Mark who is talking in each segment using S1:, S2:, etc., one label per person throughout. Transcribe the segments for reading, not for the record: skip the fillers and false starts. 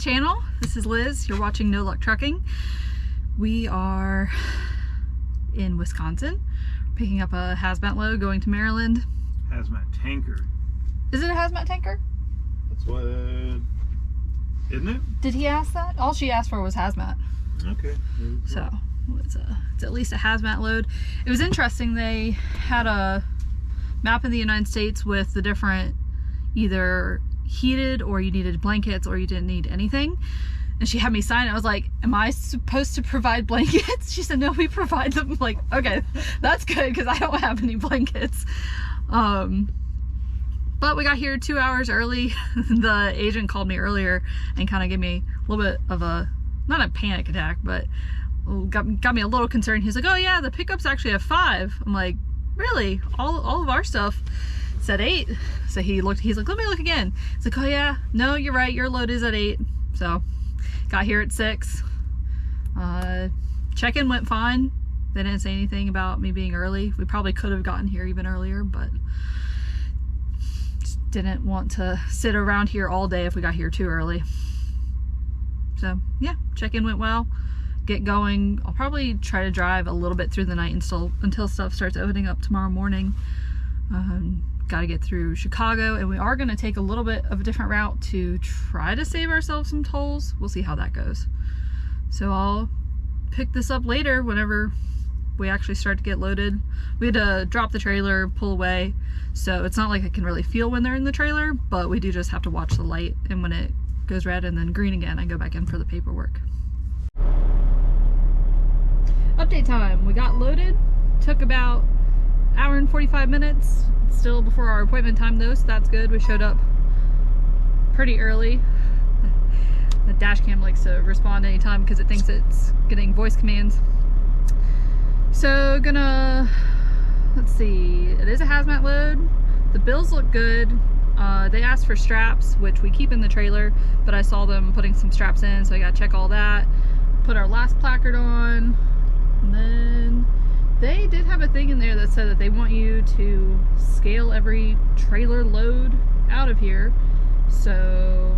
S1: channel. This is Liz. You're watching No Luck Trucking. We are in Wisconsin, picking up a hazmat load going to Maryland.
S2: Hazmat tanker.
S1: Is it a hazmat tanker?
S2: That's what, isn't it?
S1: Did he ask that? All she asked for was hazmat.
S2: Okay.
S1: So it's at least a hazmat load. It was interesting. They had a map of the United States with the different either heated or you needed blankets or you didn't need anything. And she had me sign it. I was like, am I supposed to provide blankets? She said, no, we provide them. I'm like, okay, that's good because I don't have any blankets. But we got here 2 hours early. The agent called me earlier and kind of gave me a little bit of a, not a panic attack, but got me a little concerned. He's like, oh yeah, the pickups actually have 5. I'm like, really? All of our stuff said 8. So he's like, let me look again. It's like, oh yeah, no, you're right, your load is at 8. So got here at 6. Check-in went fine. They didn't say anything about me being early. We probably could have gotten here even earlier, but just didn't want to sit around here all day if we got here too early. So yeah, check-in went well. Get going. I'll probably try to drive a little bit through the night until stuff starts opening up tomorrow morning. Got to get through Chicago, and we are going to take a little bit of a different route to try to save ourselves some tolls. We'll see how that goes. So I'll pick this up later whenever we actually start to get loaded. We had to drop the trailer, pull away, so it's not like I can really feel when they're in the trailer, but we do just have to watch the light, and when it goes red and then green again, I go back in for the paperwork. Update time. We got loaded. Took about an hour and 45 minutes. Still before our appointment time though, so that's good. We showed up pretty early. The dash cam likes to respond anytime because it thinks it's getting voice commands. So let's see, it is a hazmat load. The bills look good. They asked for straps, which we keep in the trailer, but I saw them putting some straps in, so I gotta check all that. Put our last placard on, and then they did have a thing in there that said that they want you to scale every trailer load out of here. So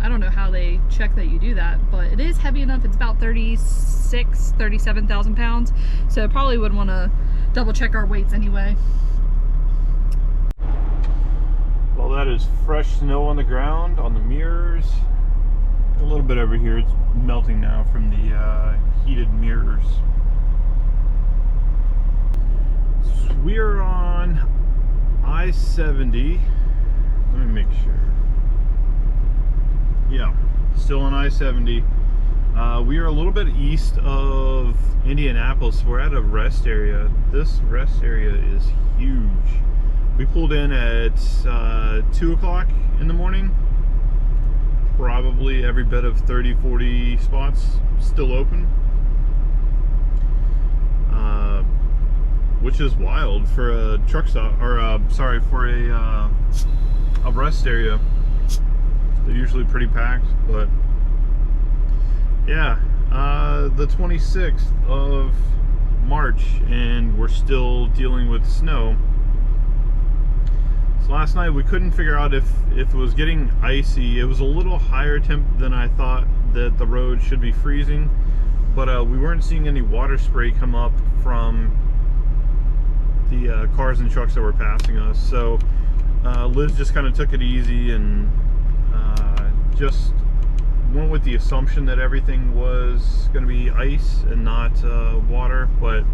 S1: I don't know how they check that you do that, but it is heavy enough. It's about 37,000 pounds. So I probably would want to double check our weights anyway.
S2: Well, that is fresh snow on the ground, on the mirrors. A little bit over here. It's melting now from the heated mirrors. We are on I-70. Let me make sure. Yeah, still on I-70. We are a little bit east of Indianapolis. We're at a rest area. This rest area is huge. We pulled in at 2 o'clock in the morning. Probably every bit of 30-40 spots still open. Which is wild for a truck stop, or sorry, for a rest area. They're usually pretty packed, but yeah, the 26th of March, and we're still dealing with snow. So last night we couldn't figure out if it was getting icy. It was a little higher temp than I thought that the road should be freezing, but we weren't seeing any water spray come up from the cars and trucks that were passing us. So Liz just kind of took it easy and just went with the assumption that everything was going to be ice and not water, but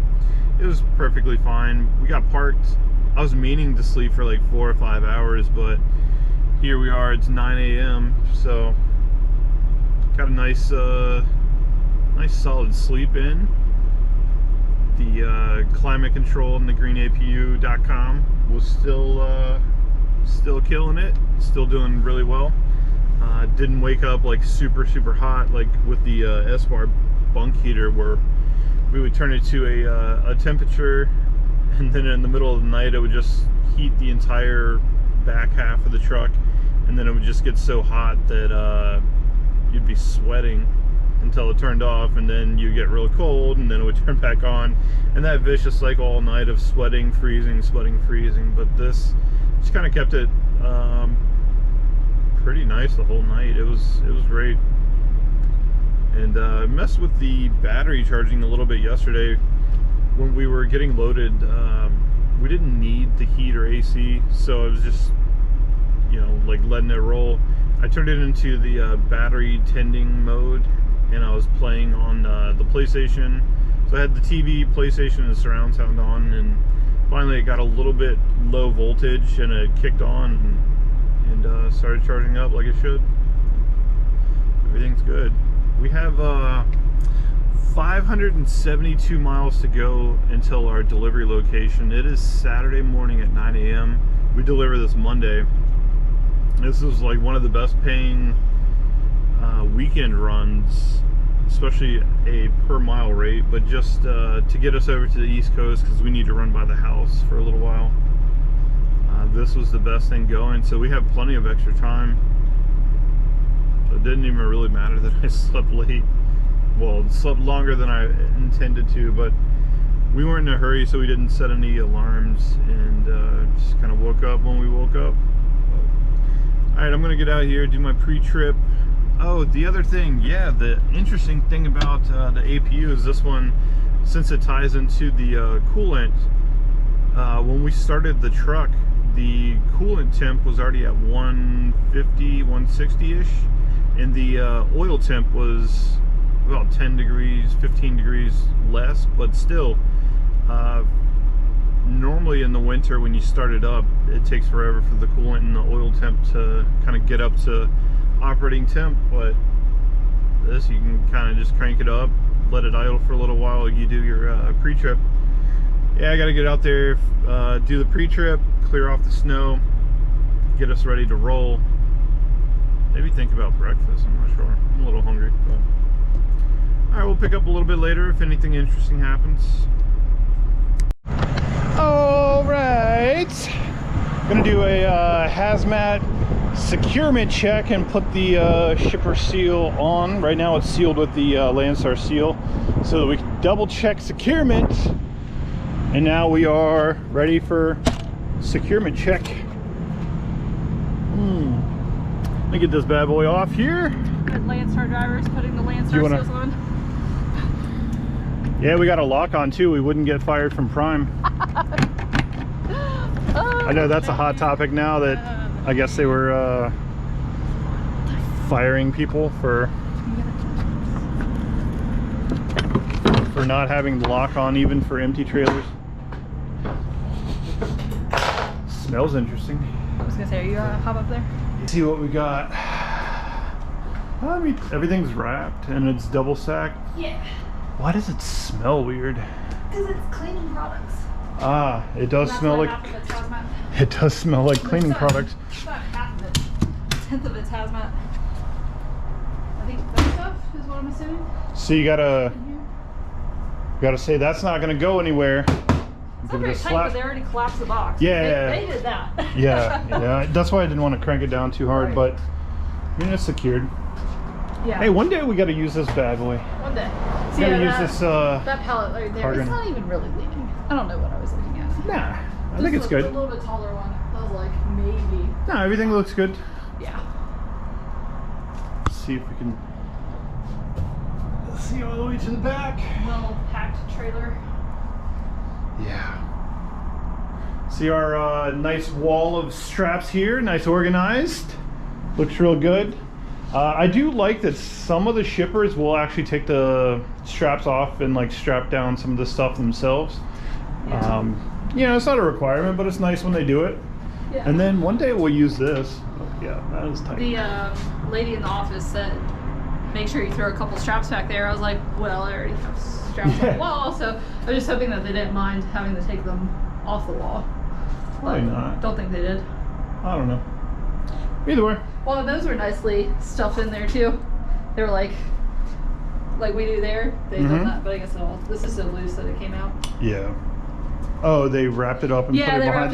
S2: it was perfectly fine. We got parked. I was meaning to sleep for like 4 or 5 hours, but here we are. It's 9 a.m. so got a nice solid sleep in. The climate control in the greenapu.com was still killing it, still doing really well. Didn't wake up like super hot like with the S-Bar bunk heater, where we would turn it to a temperature, and then in the middle of the night it would just heat the entire back half of the truck, and then it would just get so hot that you'd be sweating until it turned off, and then you get real cold, and then it would turn back on, and that vicious cycle all night of sweating, freezing, sweating, freezing. But this just kind of kept it pretty nice the whole night. It was great. And messed with the battery charging a little bit yesterday when we were getting loaded. We didn't need the heat or AC, so I was just, you know, like letting it roll. I turned it into the battery tending mode, and I was playing on the PlayStation. So I had the TV, PlayStation, and surround sound on, and finally it got a little bit low voltage, and it kicked on and started charging up like it should. Everything's good. We have 572 miles to go until our delivery location. It is Saturday morning at 9 a.m. We deliver this Monday. This is like one of the best paying weekend runs, especially a per mile rate, but just to get us over to the East Coast because we need to run by the house for a little while. This was the best thing going, so we have plenty of extra time. So it didn't even really matter that I slept late. Well, slept longer than I intended to, but we weren't in a hurry, so we didn't set any alarms, and just kind of woke up when we woke up. Alright, I'm gonna get out here, do my pre-trip. Oh, the other thing, yeah, the interesting thing about the APU is this one, since it ties into the coolant, when we started the truck, the coolant temp was already at 150, 160-ish, and the oil temp was about 10 degrees, 15 degrees less, but still, normally in the winter when you start it up, it takes forever for the coolant and the oil temp to kind of get up to operating temp, but this, you can kind of just crank it up, let it idle for a little while, you do your pre-trip. Yeah, I gotta get out there, do the pre-trip, clear off the snow, get us ready to roll. Maybe think about breakfast, I'm not sure. I'm a little hungry, but alright, we'll pick up a little bit later if anything interesting happens. Alright, gonna do a hazmat securement check and put the shipper seal on. Right now it's sealed with the Landstar seal, so that we can double check securement. And now we are ready for securement check. Let me get this bad boy off here.
S1: Good Landstar drivers putting the Landstar seals on.
S2: Yeah, we got a lock on too. We wouldn't get fired from Prime. I know that's a hot topic now that I guess they were firing people for not having the lock on even for empty trailers. Smells interesting.
S1: I was gonna say, are you gonna hop up there?
S2: See what we got. I mean, everything's wrapped and it's double stacked.
S1: Yeah.
S2: Why does it smell weird?
S1: Because it's cleaning products.
S2: Ah, it does smell like.
S1: Half of it's hazmat.
S2: It does smell like cleaning products.
S1: It's not half of it. A tenth of it's hazmat. I think that stuff is what I'm assuming.
S2: So you gotta say that's not gonna go anywhere.
S1: It's not very tight, but they already collapsed the box.
S2: Yeah,
S1: they did that.
S2: yeah. That's why I didn't want to crank it down too hard, but I mean it's secured.
S1: Yeah.
S2: Hey, one day we gotta use this bad boy.
S1: One day.
S2: See, gotta use this.
S1: That pallet right there. It's not even really leaning. I don't know what I was looking at.
S2: Nah, I think it's good.
S1: A little bit taller one. I was like, maybe.
S2: No, everything looks good.
S1: Yeah.
S2: Let's see if we can see all the way to the back.
S1: Well packed trailer.
S2: Yeah. See our nice wall of straps here, nice organized. Looks real good. I do like that some of the shippers will actually take the straps off and like strap down some of the stuff themselves.
S1: Yeah.
S2: You know, it's not a requirement, but it's nice when they do it.
S1: Yeah.
S2: And then one day we'll use this. Oh, yeah, that is tight.
S1: The lady in the office said, make sure you throw a couple straps back there. I was like, well, I already have straps on the wall, so I was just hoping that they didn't mind having to take them off the wall.
S2: Probably not.
S1: Don't think they did.
S2: I don't know. Either way.
S1: Well, those were nicely stuffed in there too. They were like we do there. They done that, but I guess this is so loose that it came out.
S2: Yeah. Oh, they wrapped it up and put it behind.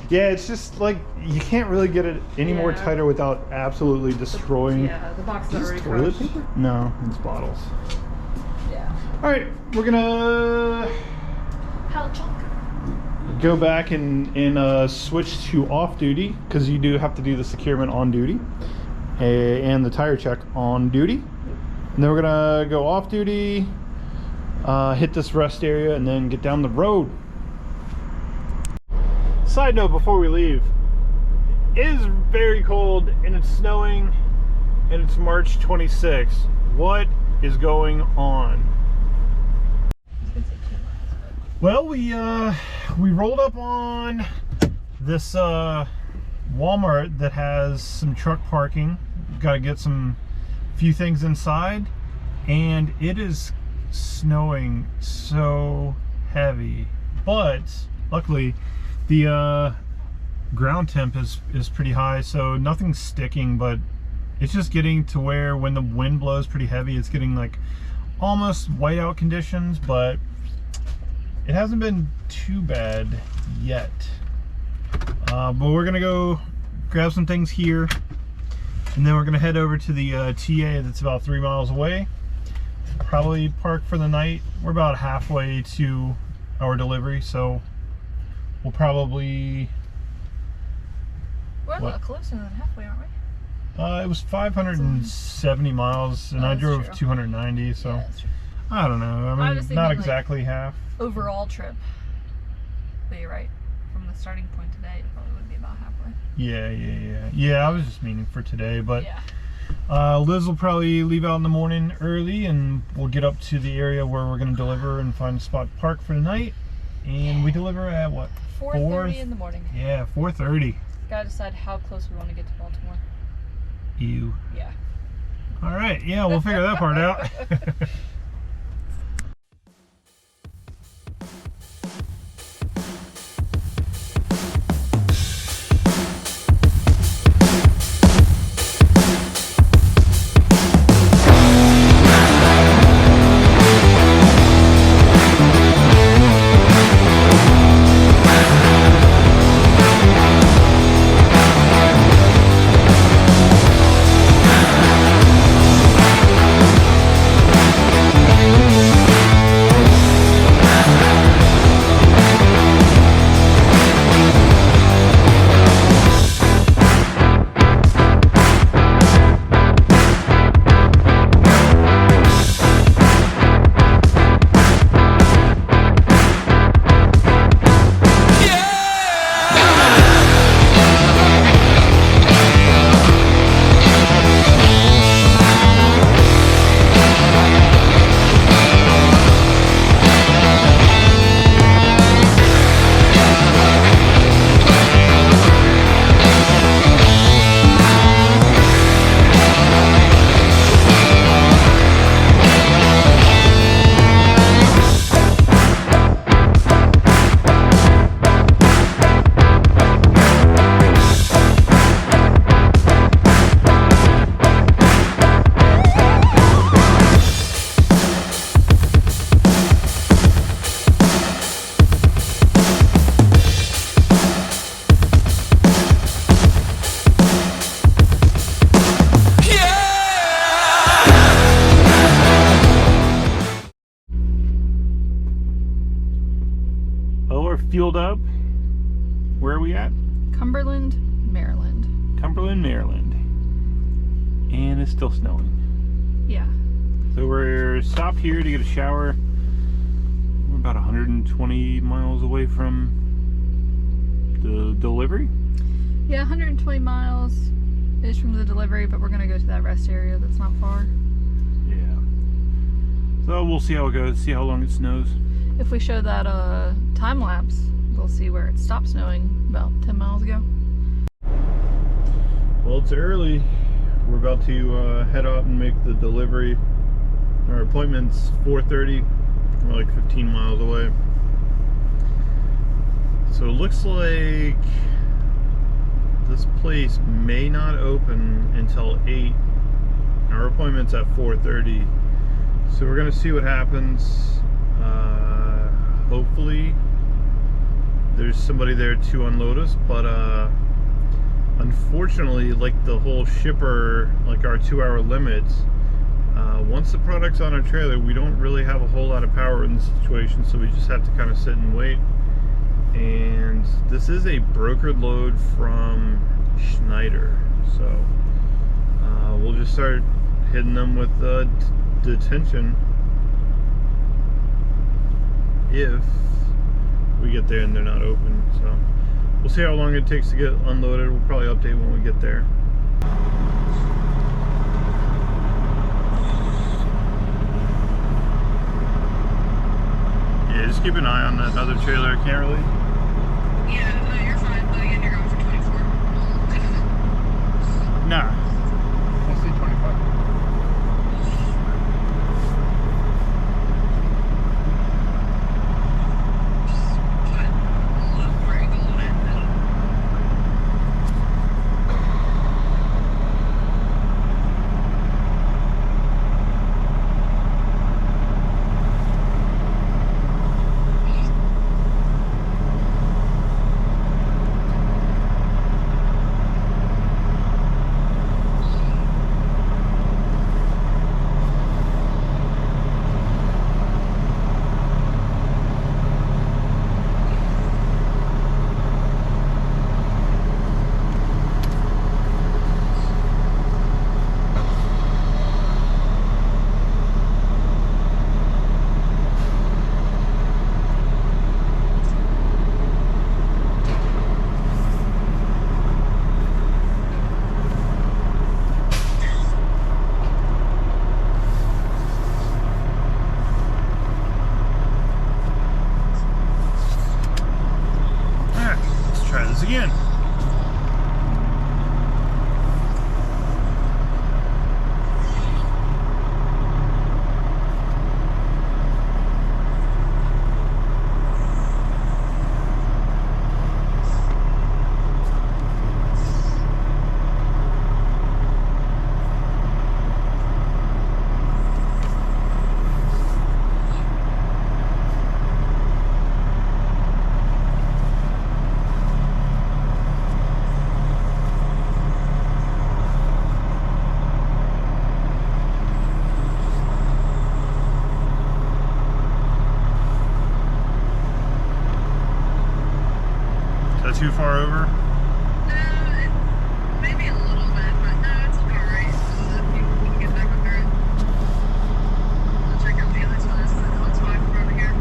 S2: Yeah, it's just like you can't really get it any more tighter without absolutely destroying.
S1: The box is already
S2: toilet
S1: crushed.
S2: paper? No, it's bottles.
S1: Yeah.
S2: All right, we're gonna
S1: Pallet chunk.
S2: go back and switch to off duty because you do have to do the securement on duty and the tire check on duty. And then we're gonna go off duty, hit this rest area, and then get down the road. Side note before we leave, it is very cold and it's snowing and it's March 26th. What is going on? Well, we rolled up on this Walmart that has some truck parking. Got to get some few things inside, and it is snowing so heavy. But luckily, the ground temp is pretty high, so nothing's sticking. But it's just getting to where when the wind blows pretty heavy, it's getting like almost whiteout conditions. But it hasn't been too bad yet. But we're gonna go grab some things here, and then we're gonna head over to the TA that's about 3 miles away. Probably park for the night. We're about halfway to our delivery, so we'll probably...
S1: We're a lot closer than halfway, aren't we?
S2: It was 570 miles, and I drove 290, so yeah, I don't know. I mean, not exactly like half.
S1: Overall trip. But you're right. From the starting point today, it probably would be about halfway.
S2: Yeah, I was just meaning for today, but Liz will probably leave out in the morning early, and we'll get up to the area where we're going to deliver and find a spot to park for the night. And we deliver at what?
S1: 4:30 in the morning.
S2: Yeah, 4:30.
S1: Gotta decide how close we want to get to Baltimore.
S2: Ew.
S1: Yeah.
S2: All right, yeah, we'll figure that part out. Fueled up. Where are we at?
S1: Cumberland, Maryland.
S2: Cumberland, Maryland. And it's still snowing.
S1: Yeah.
S2: So we're stopped here to get a shower. We're about 120 miles away from the delivery.
S1: Yeah, 120 miles is from the delivery, but we're going to go to that rest area that's not far.
S2: Yeah. So we'll see how it goes, see how long it snows.
S1: If we show that time lapse, we'll see where it stopped snowing about 10 miles ago.
S2: Well, it's early. We're about to head out and make the delivery. Our appointment's 4:30. We're like 15 miles away. So it looks like this place may not open until 8. Our appointment's at 4:30. So we're gonna see what happens. Hopefully there's somebody there to unload us, but unfortunately, like the whole shipper, like our 2-hour limits, once the product's on our trailer, we don't really have a whole lot of power in this situation, so we just have to kind of sit and wait. And this is a brokered load from Schneider, so we'll just start hitting them with detention if we get there and they're not open. So we'll see how long it takes to get unloaded. We'll probably update when we get there. Yeah, just keep an eye on that other trailer. I can't really.
S3: Yeah, no, you're fine. But again, you're going for 24.
S2: Nah.
S4: I see 25.
S3: Put a little more angle on it.
S2: Again. Too far over?
S3: Maybe a little bit, but no, it's looking alright. So that we can get back under it. I'll check out the other side. So that looks fine from over here.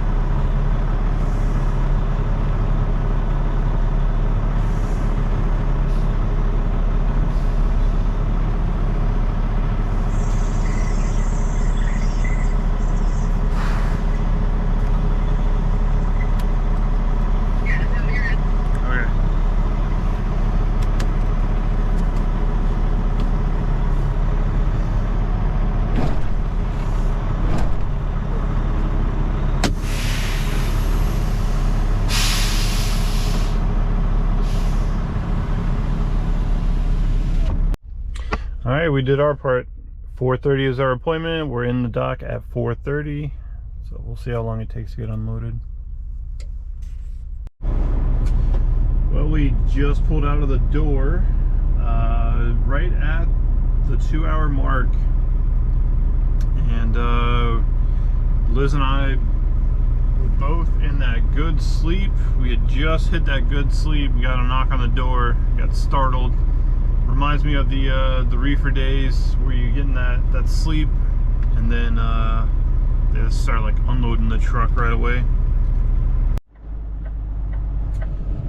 S2: Alright, we did our part. 4:30 is our appointment. We're in the dock at 4:30. So we'll see how long it takes to get unloaded. Well, we just pulled out of the door right at the 2-hour mark. And Liz and I were both in that good sleep. We had just hit that good sleep. We got a knock on the door, got startled. Reminds me of the reefer days where you get in that sleep and then they just start like unloading the truck right away.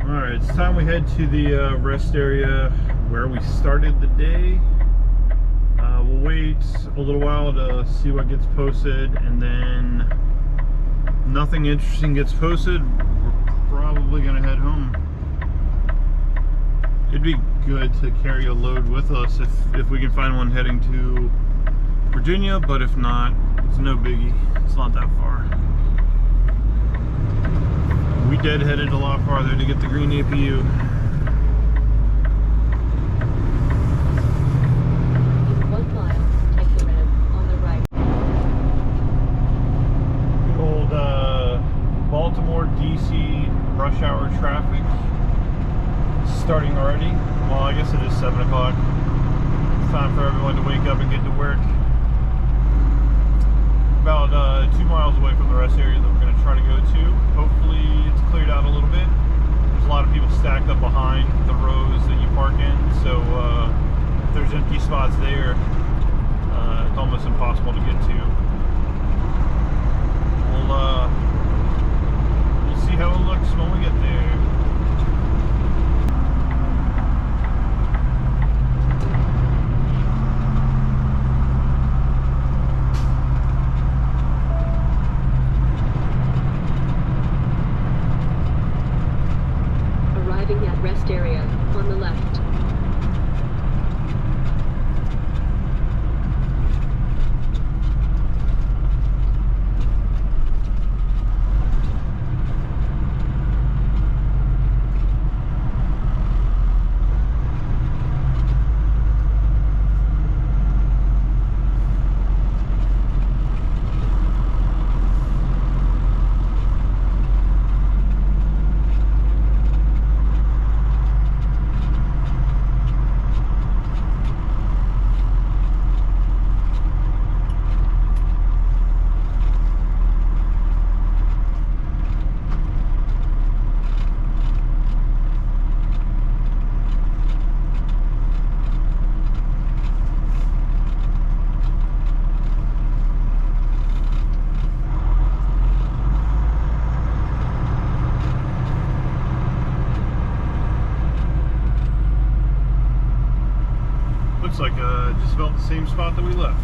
S2: Alright, it's time we head to the rest area where we started the day. We'll wait a little while to see what gets posted, and then nothing interesting gets posted, we're probably gonna head home. It'd be good to carry a load with us if we can find one heading to Virginia, but if not, it's no biggie. It's not that far. We deadheaded a lot farther to get the green APU.
S5: In 1 mile, take a minute on the right.
S2: Good old Baltimore, DC rush hour traffic. Starting already. Well, I guess it is 7 o'clock. It's time for everyone to wake up and get to work. About 2 miles away from the rest area that we're going to try to go to. Hopefully it's cleared out a little bit. There's a lot of people stacked up behind the rows that you park in, so if there's empty spots there, it's almost impossible to get to. just about the same spot that we left.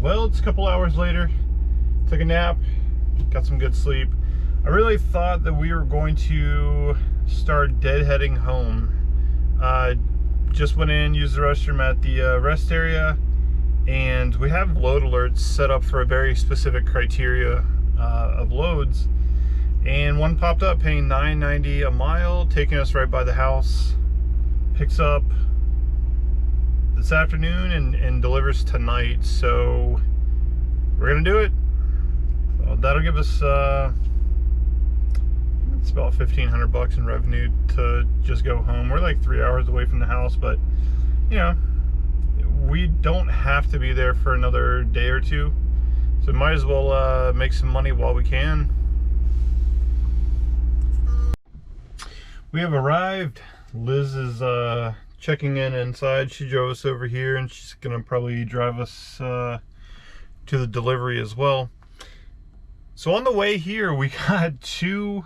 S2: Well, it's a couple hours later. Took a nap, got some good sleep. I really thought that we were going to start deadheading home. Just went in, used the restroom at the rest area, and we have load alerts set up for a very specific criteria of loads. And one popped up paying $9.90 a mile, taking us right by the house. Picks up this afternoon and delivers tonight, so we're gonna do it. So that'll give us it's about $1,500 in revenue to just go home. We're like 3 hours away from the house, but you know, we don't have to be there for another day or two, so might as well make some money while we can. We have arrived. Liz is checking in inside. She drove us over here, and she's gonna probably drive us to the delivery as well. So on the way here, we got 2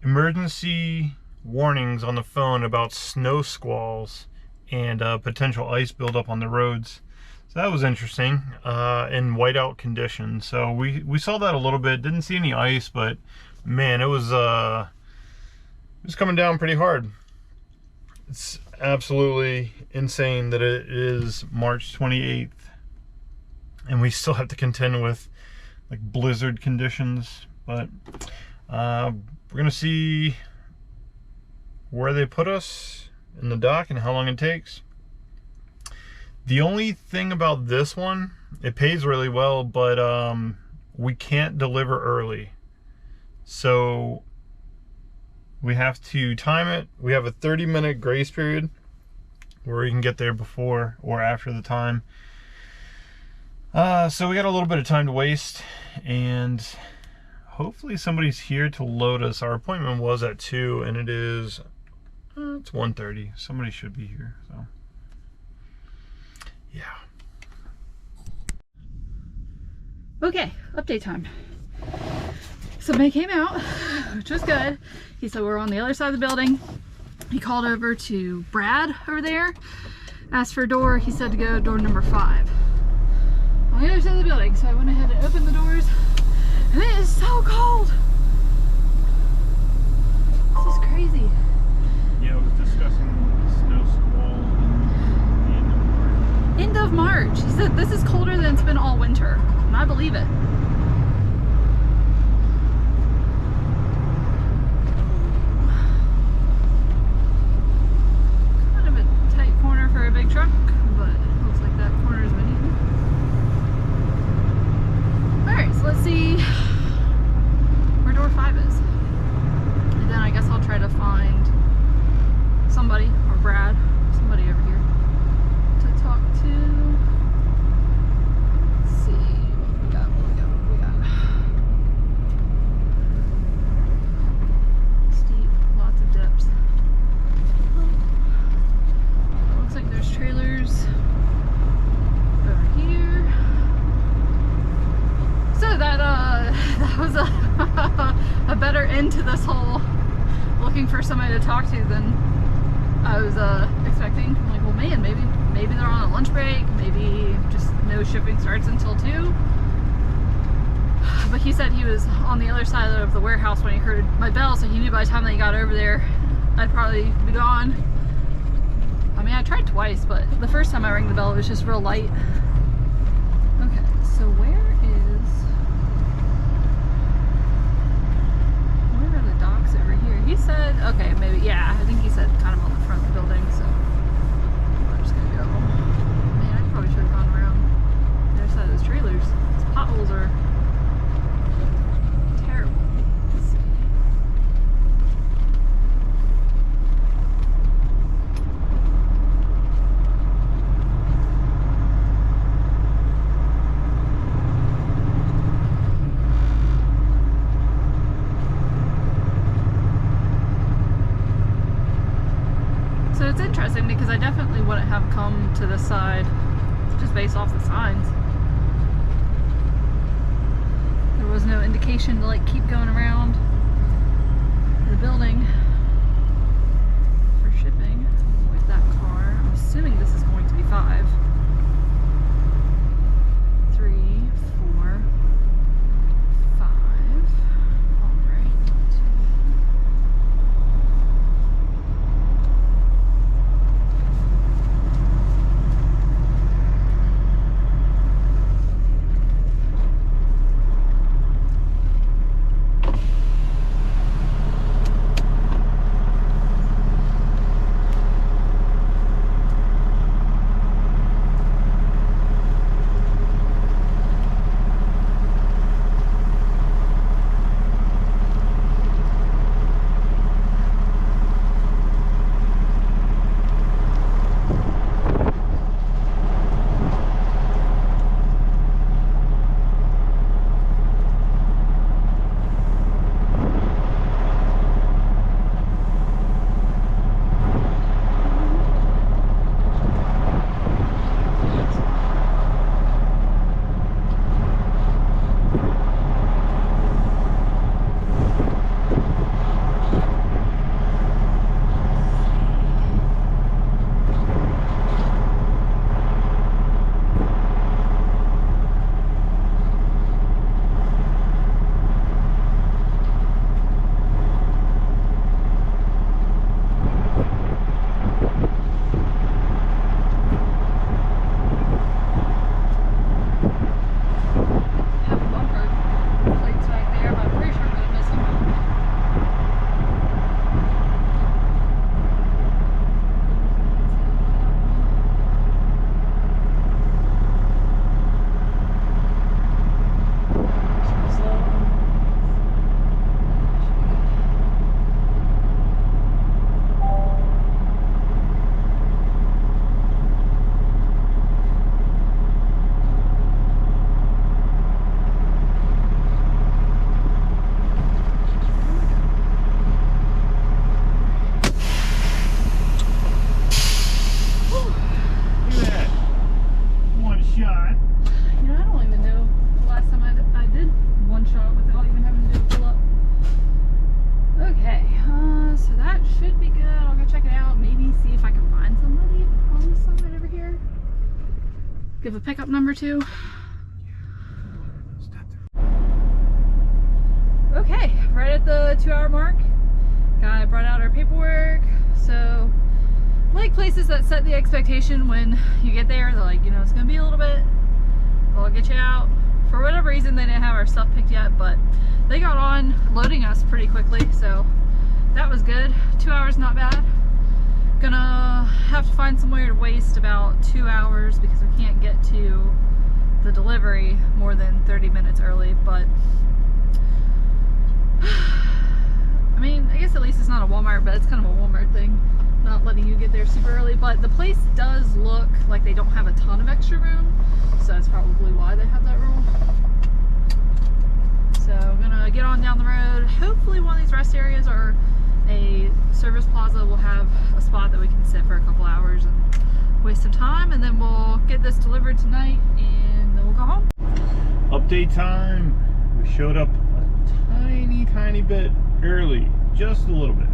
S2: emergency warnings on the phone about snow squalls and potential ice buildup on the roads. So that was interesting, in whiteout conditions. So we saw that a little bit. Didn't see any ice, but man, it was coming down pretty hard. It's absolutely insane that it is March 28th and we still have to contend with like blizzard conditions, but we're gonna see where they put us in the dock and how long it takes. The only thing about this one, it pays really well, but we can't deliver early, so we have to time it. We have a 30-minute grace period where we can get there before or after the time. So we got a little bit of time to waste, and hopefully somebody's here to load us. Our appointment was at 2, and it is it's 1:30. Somebody should be here, so yeah.
S1: Okay, update time. Somebody came out, which was good. He said we're on the other side of the building. He called over to Brad over there, asked for a door. He said to go to door number 5 on the other side of the building. So I went ahead and opened the doors, and it is so cold. This is crazy.
S2: Yeah, I was discussing snow squall at the end of March.
S1: End of March. He said this is colder than it's been all winter, and I believe it. For a big truck, but it looks like that corner's been eaten. Alright, so let's see where door 5 is. And then I guess I'll try to find somebody, or Brad, somebody over here to talk to. Let's see what we got, Steep, lots of dips. Looks like there's trailers over here. So that was a better end to this whole looking for somebody to talk to than I was expecting. I'm like, well, man, maybe they're on a lunch break. Maybe just no shipping starts until 2. But he said he was on the other side of the warehouse when he heard my bell, so he knew by the time they got over there, I'd probably be gone. mean, I tried twice, but the first time I rang the bell, it was just real light. Okay, so where are the docks over here? He said, okay, maybe, yeah, I think he said kind of on the front of the building, so we're just gonna go. Man, I probably should have gone around the other side of those trailers. These potholes are terrible. Let's see. So it's interesting because I definitely wouldn't have come to this side just based off the signs. There was no indication to like keep going around the building for shipping. With that car, I'm assuming this is going to be 5, 3, 4, 5. All right. 2. Give a pickup number too. Okay, right at the 2-hour mark. Guy brought out our paperwork. So, like places that set the expectation when you get there, they're like, you know, it's gonna be a little bit. They'll get you out. For whatever reason, they didn't have our stuff picked yet, but they got on loading us pretty quickly, so that was good. 2 hours, not bad. Gonna have to find somewhere to waste about 2 hours because we can't get to the delivery more than 30 minutes early, but I mean, I guess at least it's not a Walmart, but it's kind of a Walmart thing, not letting you get there super early. But the place does look like they don't have a ton of extra room, so that's probably why they have that rule. So I'm gonna get on down the road. Hopefully one of these rest areas or a service plaza will have a spot that we can sit for a couple hours and waste some time, and then we'll get this delivered tonight and then we'll go home.
S2: Update time. We showed up a tiny bit early, just a little bit,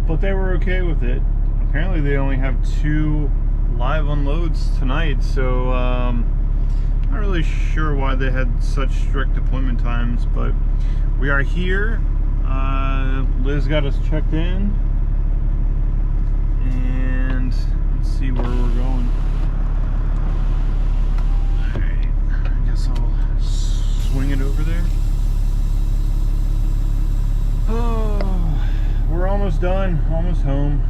S2: but they were okay with it. Apparently they only have 2 live unloads tonight, so not really sure why they had such strict appointment times, but we are here. Liz got us checked in, and see where we're going. Alright, I guess I'll swing it over there. Oh, we're almost done, almost home.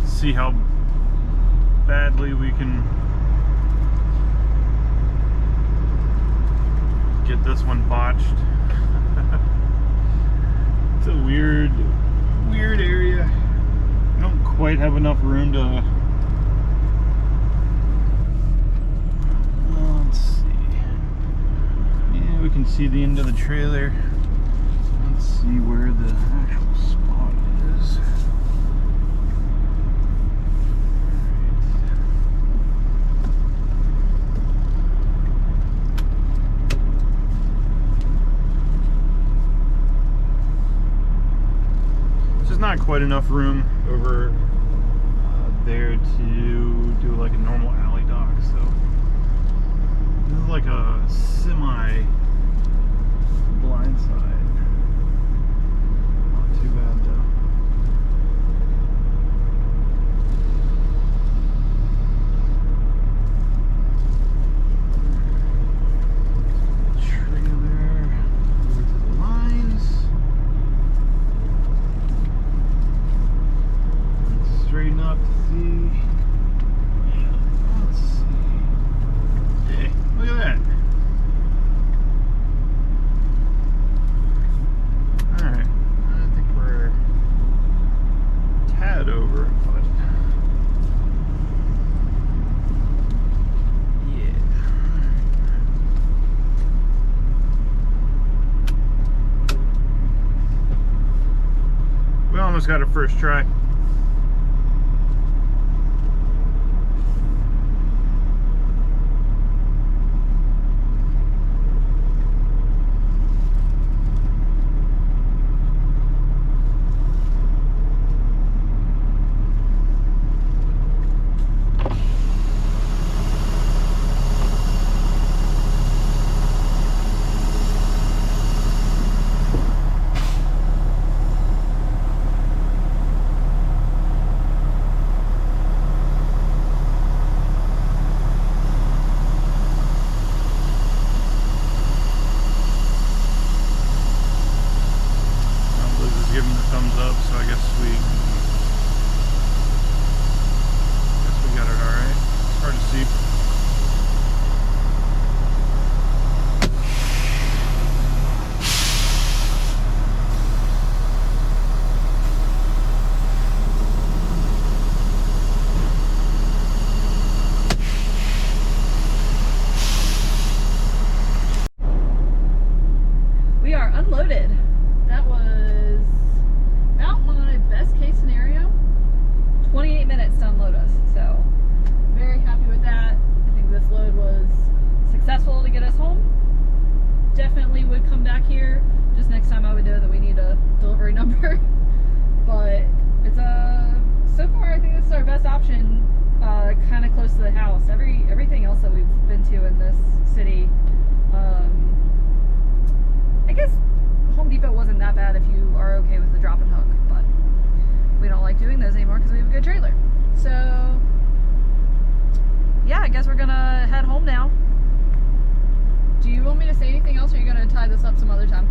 S2: See how badly we can get this one botched. It's a weird area. I don't quite have enough room to. Let's see. Yeah, we can see the end of the trailer. Let's see where the actual spot is. Not quite enough room over there to do like a normal alley dock, so this is like a semi blind side. Not too bad though. Trailer over to the lines. Straighten up to see. Let's see. Hey, look at that. Alright. I think we're a tad over, but yeah. We almost got our first try. Give him the thumbs up, so I guess we got it all right. It's hard to see.
S1: We are unloaded. That was about my best case scenario. 28 minutes to unload us, so very happy with that. I think this load was successful to get us home. Definitely would come back here. Just next time I would know that we need a delivery number. But it's so far I think this is our best option, kind of close to the house. Everything else that we've been to in this city, I guess Home Depot wasn't that bad if you are okay with the drop and hook, but we don't like doing those anymore because we have a good trailer. So yeah, I guess we're gonna head home now. Do you want me to say anything else, or are you gonna tie this up some other time?